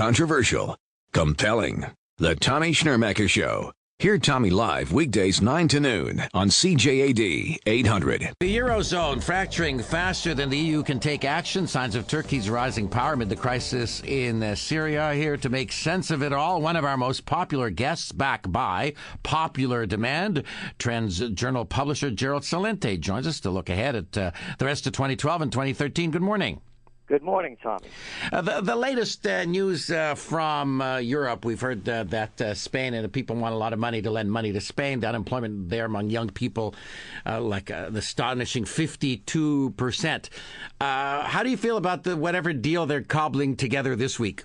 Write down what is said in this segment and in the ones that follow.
Controversial. Compelling. The Tommy Schnurmacher Show. Hear Tommy live weekdays 9 to noon on CJAD 800. The Eurozone fracturing faster than the EU can take action. Signs of Turkey's rising power amid the crisis in Syria. Here to make sense of it all, one of our most popular guests, back by popular demand, Trends Journal publisher Gerald Celente joins us to look ahead at the rest of 2012 and 2013. Good morning. Good morning, Tommy. The latest news from Europe, we've heard that Spain and the people want a lot of money to lend money to Spain. The unemployment there among young people, the astonishing 52%. How do you feel about whatever deal they're cobbling together this week?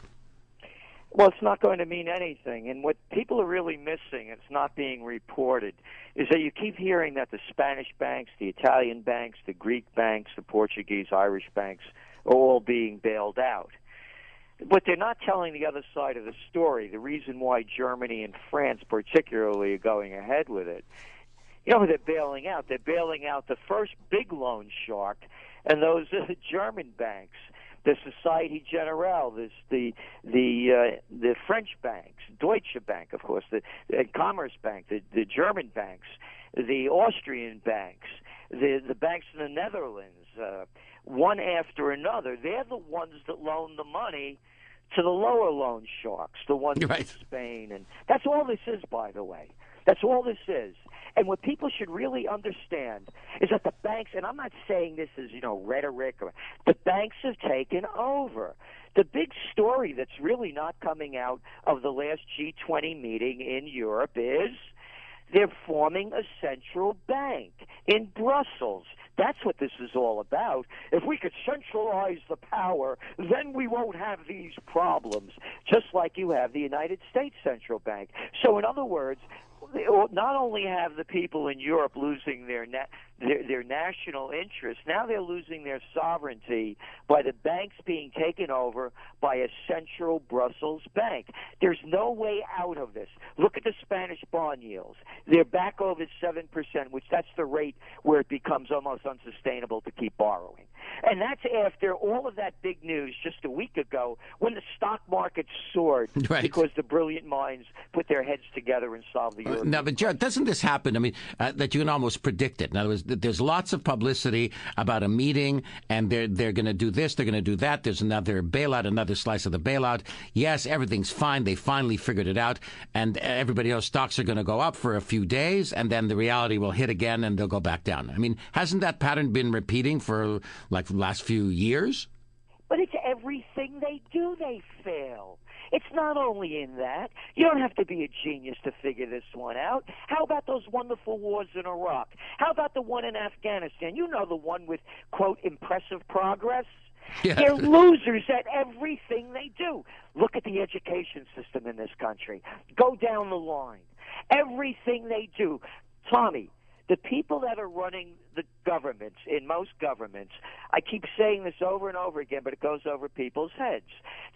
Well, it's not going to mean anything. And what people are really missing, it's not being reported, is that you keep hearing that the Spanish banks, the Italian banks, the Greek banks, the Portuguese, Irish banks are all being bailed out. But they're not telling the other side of the story, the reason why Germany and France particularly are going ahead with it. You know who they're bailing out? They're bailing out the first big loan shark, and those are the German banks. The Societe Generale, the French banks, Deutsche Bank, of course, the Commerce Bank, the German banks, the Austrian banks, the banks in the Netherlands, one after another. They're the ones that loan the money to the lower loan sharks, the ones in Spain. And that's all this is, by the way. That's all this is. And what people should really understand is that the banks, and I'm not saying this is, rhetoric, the banks have taken over. The big story that's really not coming out of the last G20 meeting in Europe is they're forming a central bank in Brussels. That's what this is all about. If we could centralize the power, then we won't have these problems, just like you have the United States Central Bank. So in other words, not only have the people in Europe losing their national interest, now they're losing their sovereignty by the banks being taken over by a central Brussels bank. There's no way out of this. Look at the Spanish bond yields. They're back over 7%, which that's the rate where it becomes almost unsustainable to keep borrowing. And that's after all of that big news just a week ago when the stock market soared because the brilliant minds put their heads together and solved the European Now, but Jared, doesn't this happen? I mean, that you can almost predict it. In other words, there's lots of publicity about a meeting, and they're going to do this, they're going to do that. There's another bailout, another slice of the bailout. Yes, everything's fine. They finally figured it out, and everybody knows stocks are going to go up for a few days, and then the reality will hit again, and they'll go back down. I mean, hasn't that pattern been repeating for the last few years? But it's everything they do, they fail. It's not only in that. You don't have to be a genius to figure this one out. How about those wonderful wars in Iraq? How about the one in Afghanistan? You know, the one with, quote, impressive progress? Yeah. They're losers at everything they do. Look at the education system in this country. Go down the line. Everything they do. Tommy, the people that are running the governments, in most governments, I keep saying this over and over again, but it goes over people's heads.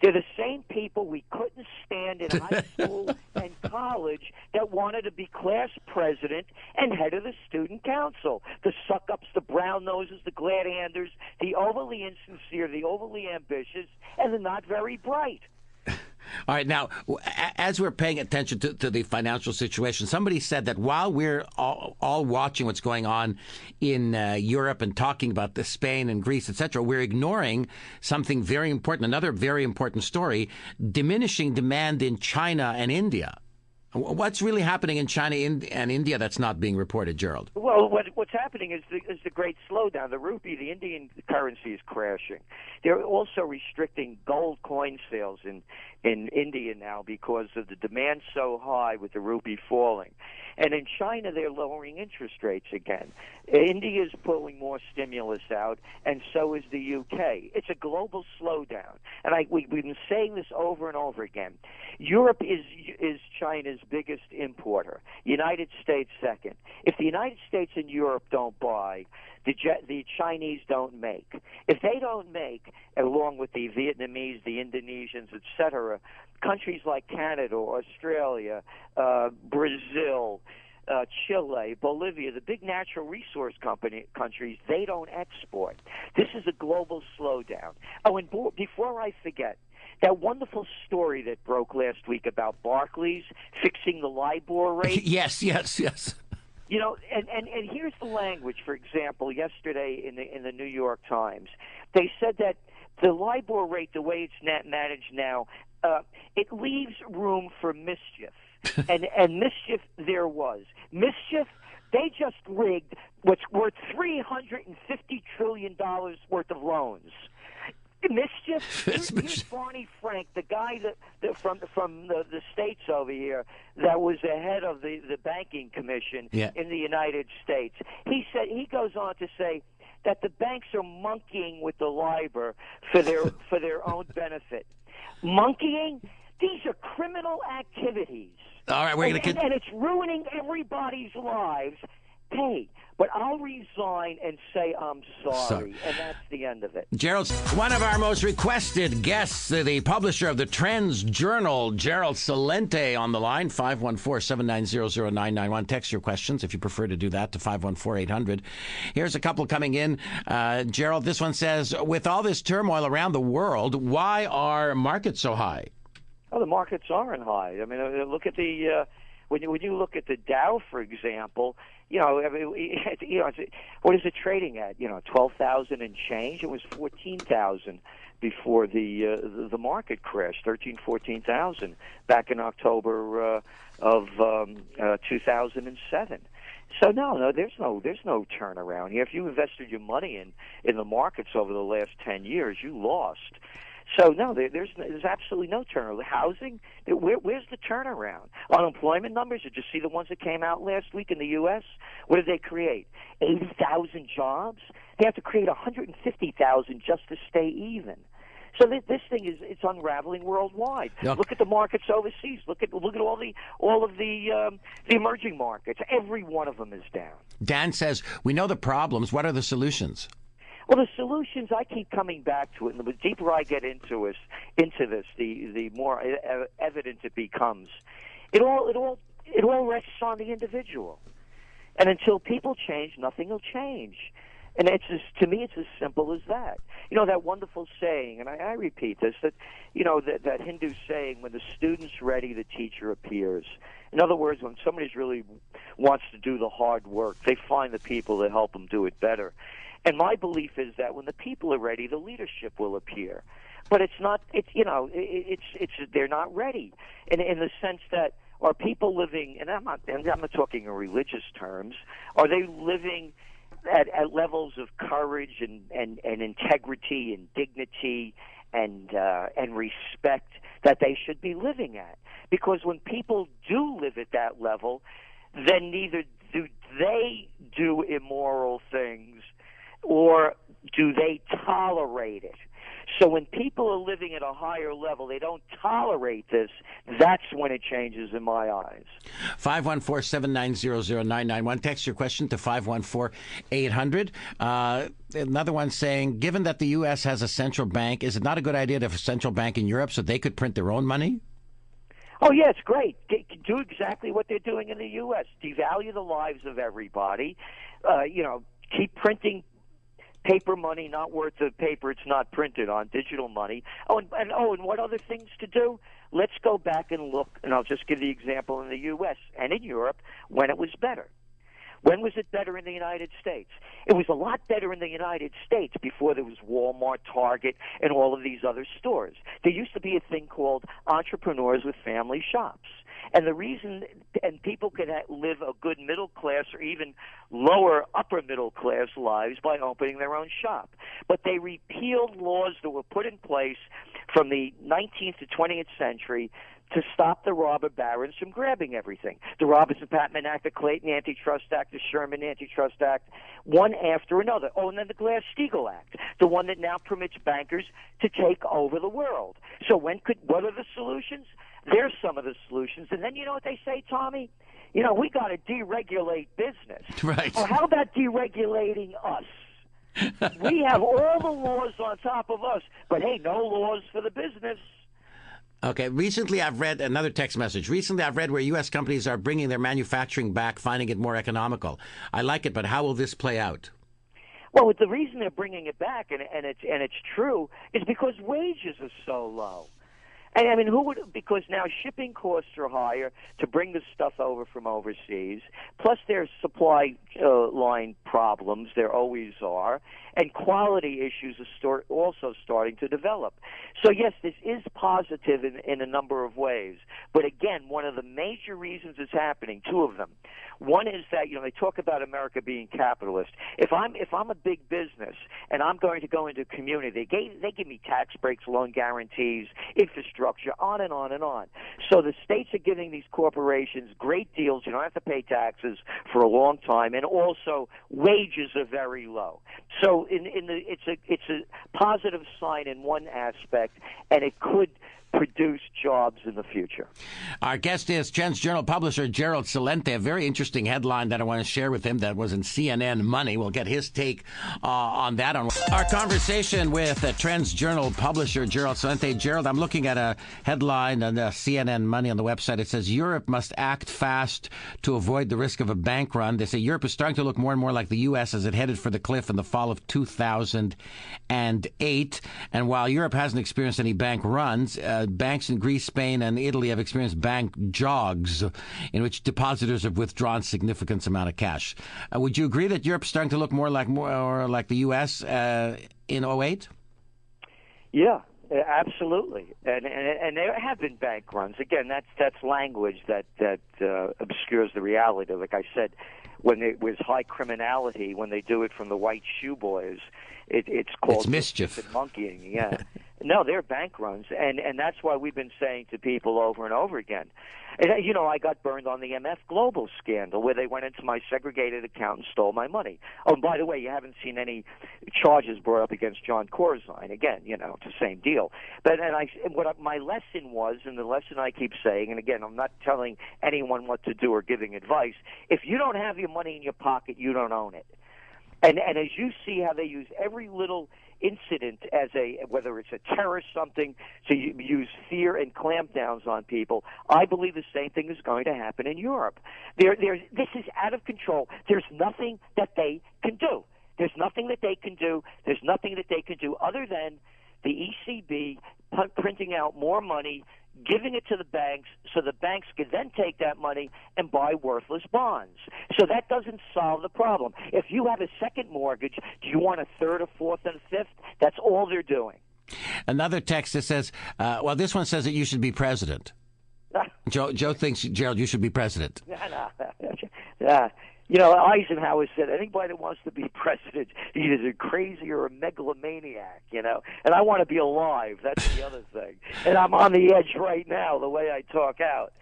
They're the same people we couldn't stand in high school and college that wanted to be class president and head of the student council. The suck-ups, the brown-noses, the glad-handers, the overly insincere, the overly ambitious, and the not very bright. All right. Now, as we're paying attention to the financial situation, somebody said that while we're all watching what's going on in Europe and talking about the Spain and Greece, etc., we're ignoring something very important, another very important story, diminishing demand in China and India. What's really happening in China and India that's not being reported, Gerald? Well, what's happening is the great slowdown. The rupee, the Indian currency, is crashing. They're also restricting gold coin sales in India now because of the demand so high with the rupee falling. And in China, they're lowering interest rates again. India is pulling more stimulus out, and so is the UK. It's a global slowdown. And we've been saying this over and over again. Europe is China's biggest importer. United States second. If the United States and Europe don't buy, the Chinese don't make. If they don't make, along with the Vietnamese, the Indonesians, etc., countries like Canada, Australia, Brazil, Chile, Bolivia, the big natural resource countries, they don't export. This is a global slowdown. Oh, and before I forget, that wonderful story that broke last week about Barclays fixing the LIBOR rate. Yes. You know, and here's the language. For example, yesterday in the New York Times, they said that the LIBOR rate, the way it's managed now, it leaves room for mischief, and mischief there was mischief. They just rigged what's worth $350 trillion worth of loans. Mischief. Here's Barney Frank, the guy that from the States over here that was the head of the banking commission in the United States. He goes on to say that the banks are monkeying with the LIBOR for their own benefit. Monkeying? These are criminal activities. All right, and it's ruining everybody's lives. Hey, but I'll resign and say I'm sorry, and that's the end of it. Gerald, one of our most requested guests, the publisher of the Trends Journal, Gerald Celente, on the line, 514-790-0991. Text your questions if you prefer to do that to 514-800. Here's a couple coming in. Gerald, this one says, with all this turmoil around the world, why are markets so high? Oh, the markets aren't high. I mean, look at the when you look at the Dow, for example. What is it trading at? 12,000 and change. It was 14,000 before the market crashed. 14,000 back in October of 2007. So no, there's no turnaround here. If you invested your money in the markets over the last 10 years, you lost. So no, there's absolutely no turnaround. Housing, where's the turnaround? Unemployment numbers, did you see the ones that came out last week in the U.S.? What did they create? 80,000 jobs? They have to create 150,000 just to stay even. So this thing it's unraveling worldwide. Yep. Look at the markets overseas. Look at all of the emerging markets. Every one of them is down. Dan says, we know the problems. What are the solutions? Well, the solutions, I keep coming back to it, and the deeper I get into this, the more evident it becomes. It all rests on the individual, and until people change, nothing will change. And to me, it's as simple as that. That wonderful saying, and I repeat this, that that Hindu saying, when the student's ready, the teacher appears. In other words, when somebody really wants to do the hard work, they find the people that help them do it better. And my belief is that when the people are ready, the leadership will appear. But it's not. They're not ready, in the sense that are people living? And I'm not talking in religious terms. Are they living at levels of courage and integrity and dignity and respect that they should be living at? Because when people do live at that level, then neither do they do immoral things, or do they tolerate it? So when people are living at a higher level, they don't tolerate this. That's when it changes in my eyes. 514-790-0991. Text your question to 514-800. Another one saying, given that the U.S. has a central bank, is it not a good idea to have a central bank in Europe so they could print their own money? Oh, yeah, it's great. Do exactly what they're doing in the U.S. Devalue the lives of everybody. Keep printing paper money, not worth the paper it's not printed on, digital money. And what other things to do? Let's go back and look, and I'll just give the example in the U.S. and in Europe when it was better. When was it better in the United States? It was a lot better in the United States before there was Walmart, Target, and all of these other stores. There used to be a thing called entrepreneurs with family shops. And the reason, and people could live a good middle class or even lower upper middle class lives by opening their own shop. But they repealed laws that were put in place from the 19th to 20th century to stop the robber barons from grabbing everything. The Robertson-Patman Act, the Clayton Antitrust Act, the Sherman Antitrust Act, one after another. Oh, and then the Glass-Steagall Act, the one that now permits bankers to take over the world. So what are the solutions? There's some of the solutions. And then you know what they say, Tommy? We got to deregulate business. Right. Well, how about deregulating us? We have all the laws on top of us, but hey, no laws for the business. Okay. Recently, I've read another text message. Recently, I've read where U.S. companies are bringing their manufacturing back, finding it more economical. I like it, but how will this play out? Well, the reason they're bringing it back, and it's true, is because wages are so low. And I mean, who would? Because now shipping costs are higher to bring the stuff over from overseas. Plus, there's supply line problems. There always are, and quality issues are also starting to develop. So yes, this is positive in a number of ways. But again, one of the major reasons it's happening, two of them. One is that they talk about America being capitalist. If I'm a big business and I'm going to go into a community, they give me tax breaks, loan guarantees, infrastructure, on and on and on. So the states are giving these corporations great deals. You don't have to pay taxes for a long time, and also wages are very low. So it's a positive sign in one aspect, and it could produce jobs in the future. Our guest is Trends Journal publisher Gerald Celente. A very interesting headline that I want to share with him that was in CNN Money. We'll get his take on that. Our conversation with Trends Journal publisher Gerald Celente. Gerald, I'm looking at a headline on CNN Money on the website. It says Europe must act fast to avoid the risk of a bank run. They say Europe is starting to look more and more like the U.S. as it headed for the cliff in the fall of 2008. And while Europe hasn't experienced any bank runs, banks in Greece, Spain, and Italy have experienced bank jogs in which depositors have withdrawn significant amount of cash. Would you agree that Europe's starting to look more like the U.S. In '08? Yeah, absolutely. And there have been bank runs. Again, that's language that obscures the reality. Like I said, when it was high criminality, when they do it from the white shoe boys, it's called mischief and monkeying. Yeah. No, they're bank runs, and that's why we've been saying to people over and over again. And, I got burned on the MF Global scandal where they went into my segregated account and stole my money. Oh, and by the way, you haven't seen any charges brought up against John Corzine. Again, it's the same deal. But my lesson was, and the lesson I keep saying, and again, I'm not telling anyone what to do or giving advice. If you don't have your money in your pocket, you don't own it. And as you see how they use every little incident as whether it's a terrorist something, so you use fear and clampdowns on people, I believe the same thing is going to happen in Europe. This is out of control. There's nothing that they can do. There's nothing that they can do. There's nothing that they can do other than the ECB printing out more money, giving it to the banks so the banks can then take that money and buy worthless bonds. So that doesn't solve the problem. If you have a second mortgage, do you want a third, a fourth, and a fifth? That's all they're doing. Another text that says, this one says that you should be president. Joe thinks, Gerald, you should be president. Eisenhower said, anybody that wants to be president, he's either crazy or a megalomaniac, and I want to be alive. That's the other thing. And I'm on the edge right now, the way I talk out.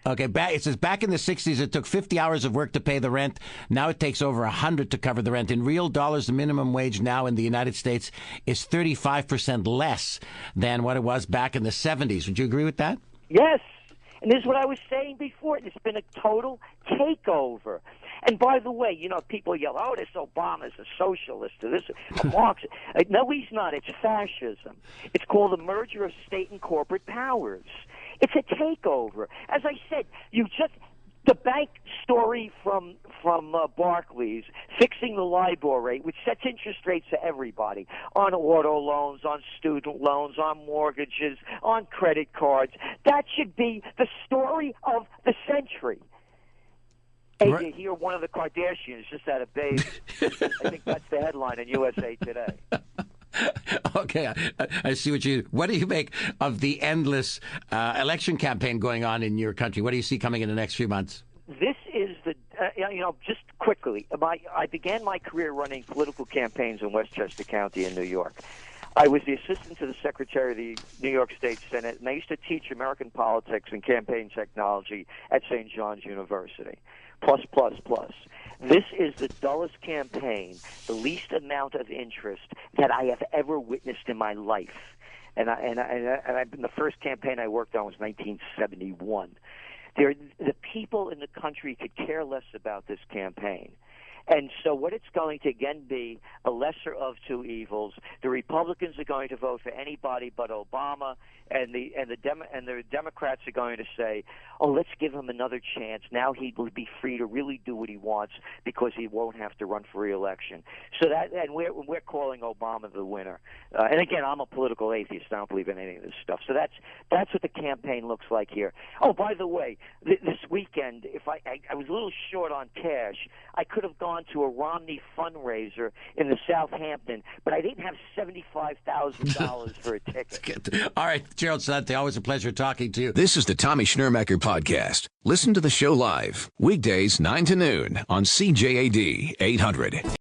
Okay, it says back in the 60s, it took 50 hours of work to pay the rent. Now it takes over 100 to cover the rent. In real dollars, the minimum wage now in the United States is 35% less than what it was back in the 70s. Would you agree with that? Yes. And this is what I was saying before. It's been a total takeover. And by the way, people yell, oh, this Obama's a socialist or this a Marxist. No, he's not. It's fascism. It's called the merger of state and corporate powers. It's a takeover. As I said, the bank story from Barclays fixing the LIBOR rate, which sets interest rates to everybody, on auto loans, on student loans, on mortgages, on credit cards. That should be the story of the century. Hey, you hear one of the Kardashians just had a baby. I think that's the headline in USA Today. Okay, I see what do you make of the endless election campaign going on in your country? What do you see coming in the next few months? This is just quickly, I began my career running political campaigns in Westchester County in New York. I was the assistant to the Secretary of the New York State Senate, and I used to teach American politics and campaign technology at St. John's University. Plus. This is the dullest campaign, the least amount of interest that I have ever witnessed in my life. And the first campaign I worked on was 1971. The people in the country could care less about this campaign. And so what it's going to again be a lesser of two evils. The Republicans are going to vote for anybody but Obama, and the Democrats are going to say, "Oh, let's give him another chance. Now he will be free to really do what he wants because he won't have to run for re-election." So and we're calling Obama the winner. And again, I'm a political atheist. I don't believe in any of this stuff. So that's what the campaign looks like here. Oh, by the way, this weekend, if I was a little short on cash, I could have gone to a Romney fundraiser in the Southampton, but I didn't have $75,000 for a ticket. All right, Gerald Celente, always a pleasure talking to you. This is the Tommy Schnurmacher Podcast. Listen to the show live, weekdays 9 to noon on CJAD 800.